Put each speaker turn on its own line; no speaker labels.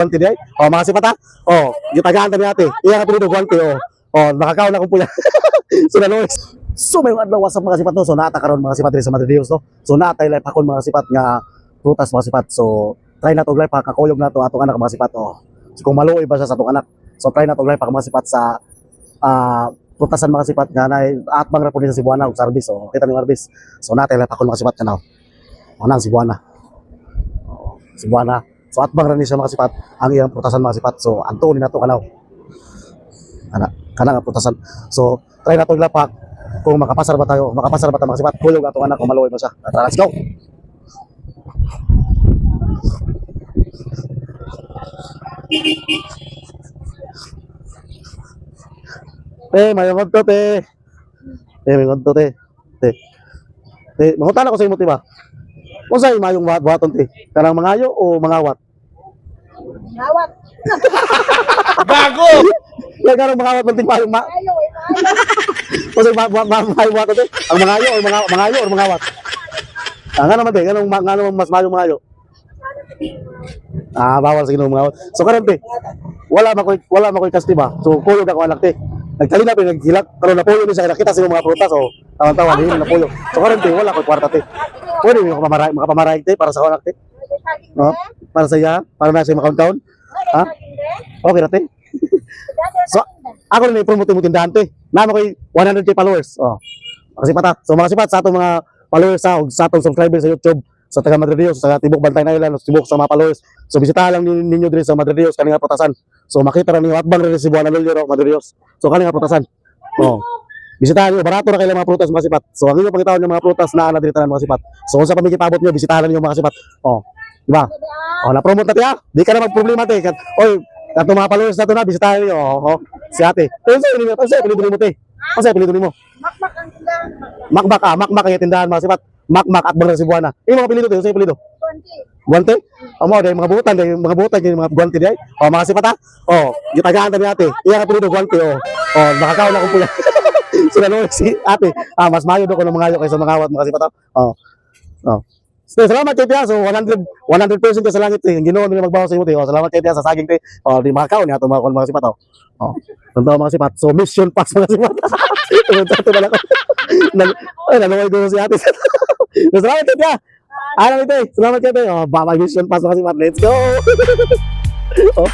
Guante di ay. Oh, mga sipat ha. Oh, gitagaan ta ni ate. Iya ka pilido guante oh. Oh, nakakaon na kong puya. Sila Lois. So may adlaw sa mga sipat no. So naata karon mga sipat diri sa Madre Dios no. So naatay life akon mga sipat nga prutas mga sipat. So try na to life kakuyog na to atong anak mga sipat oh. So kung maluoy ba siya sa atong anak. So try na to life mga sipat sa prutasan mga sipat nga na atbang ra pud sa Cebuana og service oh. Kita ni Marbis. So naatay life akon mga sipat kanaw. Anang Cebuana. Cebuana. So atbang ra ni siya mga sipat ang iyang prutasan mga sipat. So anto ni nato kanaw. Kana nga prutasan. So try na to lapak kung makapasar ba tayo, makapasar ba ta mga sipat. Kuyog atong anak kung maluoy ba siya. Let's go. Mayong to te. Mayong to te. Mangutan ako sa imo ti ba? Unsay mayong buhaton ti? Kanang mangayo o mangawat?
Ngawat.
Bago. Ya kanang mangawat man ti mayong ma.
Ayo,
Unsay buhaton ti? Ang mangayo o mangayo o mangawat? Nga naman te, ganong mas mayong mangayo. Bawal sa ginoo mangawat. So karon te, wala makoy kasti ba? So kuyog ako anak te. Nagtalina pa naghilak karon na puyo ni sa nakita sa mga prutas o tawan-tawan ni na puyo. So karon te wala ko kwarta te. Pwede mo makapamaray te para sa anak te. No? Para sa iya, para na sa makaon-kaon. Ha? Okay ra te. So ako na promote mo tindahan te. Namo koy 100k followers. Oh. Kasi pata. So mga sipat sa atong mga followers sa ug sa atong subscribers sa YouTube sa taga Madre Dios sa Tibok Bantay na Island, Tibok sa mga followers. So bisitahan lang ninyo diri sa Madre Dios kani nga prutasan. So makita ra ninyo atbang rin si Buana Lulyo Madre Dios. So kani nga prutasan. Oh. Bisitahan niyo, barato na kayo mga prutas mga sipat. So ang inyo pangitaon yung mga prutas na diri tanan mga sipat. So kung sa pamigipabot niyo, bisitahan niyo mga sipat. Oh. Diba? Oh, na-promote na tiya. Di ka na magproblema te. Oy, katong mga followers nato na bisitahan niyo. Oh. Si ate. Unsay apelyido nimo te? Unsay apelyido nimo?
makmak ang tindahan.
Makmak ang tindahan mga sipat. Makmak at Bang Cebuana. Imo mga apelyido te, unsay apelyido? Guante? Amo day mga butan, mga guante day. Oh, mga sipat ha. Oh, gitagaan ta ni ate. Iya ka apelyido guante oh. Oh, nakakaon na kong puya. Sila Lois, si ate. Mas mayo do ko ng mga ayo kaysa mga awat mga sipat ha. Oh. Oh. So, salamat kay Tia. So 100% ka sa langit eh. Ginoo mi magbawas sa imo te. Oh, salamat kay Tia sa saging te. Oh, di makakaon ni ato mga sipat oh. Oh. Tanda mga sipat. So mission pass mga sipat. Ito na lang. Naluway do si ate. Salamat kay Tia. Ano ito? Salamat kay Tia. Oh, baba mission pass mga sipat. Let's go. Oh.